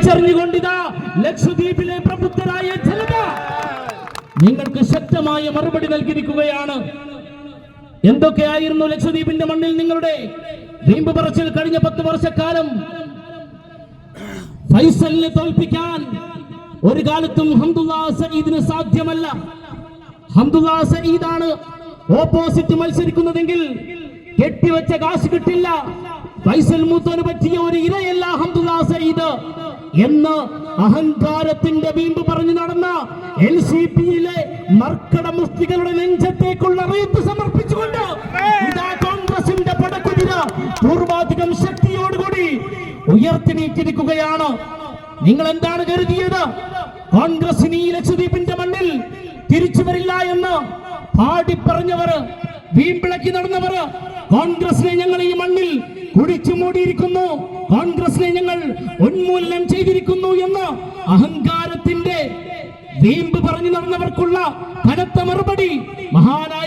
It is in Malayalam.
തിരിച്ചറിഞ്ഞുകൊണ്ടിതാ ലക്ഷദ്വീപിലെ പ്രബുദ്ധരായ ജനത നിങ്ങൾക്ക് ശക്തമായ മറുപടി നൽകിയിരിക്കുകയാണ്. എന്തൊക്കെയായിരുന്നു ലക്ഷദ്വീപിന്റെ മണ്ണിൽ നിങ്ങളുടെ വീമ്പ് പറച്ചിൽ? കഴിഞ്ഞ 10 വർഷക്കാലം ഫൈസലിനെ തോൽപ്പിക്കാൻ ഒരു കാലത്തും ഹംദുല്ലാ സഈദിന് സാധ്യമല്ല. ഹംദുല്ലാ സഈദാണ് ഓപ്പോസിറ്റ് മത്സരിക്കുന്നതെങ്കിൽ കെട്ടിവെച്ച കാശ് കിട്ടില്ല. ഫൈസൽ മൂത്തോന് പറ്റിയ ഒരു ഇരയല്ല ഹംദുല്ലാ സഈദ് എന്ന് അഹങ്കാരത്തിന്റെ വീമ്പ് പറഞ്ഞു നടന്ന LCP-യിലെ മർക്കട മുസ്ലികളുടെ നെഞ്ചത്തേക്കുള്ള റീത്ത് സമർപ്പിച്ചുകൊണ്ട് ഇതാ കോൺഗ്രസിന്റെ പടക്കുതിര പൂർവാധികം ശക്തിയോടുകൂടി ഉയർത്തിനീറ്റിരിക്കുകയാണ്. നിങ്ങൾ എന്താണ് കരുതിയത്? കോൺഗ്രസിന് ഈ ലക്ഷദ്വീപിന്റെ മണ്ണിൽ തിരിച്ചു വരില്ല എന്ന് പാടിപ്പറഞ്ഞവർ, വീമ്പിളക്കി നടന്നവർ, കോൺഗ്രസിനെ ഞങ്ങൾ ഈ മണ്ണിൽ കുടിച്ചു മൂടിയിരിക്കുന്നു, കോൺഗ്രസിനെ ഞങ്ങൾ ഉന്മൂലനം ചെയ്തിരിക്കുന്നു എന്ന് അഹങ്കാരത്തിന്റെ വീമ്പ് പറഞ്ഞു നടന്നവർക്കുള്ള കനത്ത മറുപടി മഹാനായ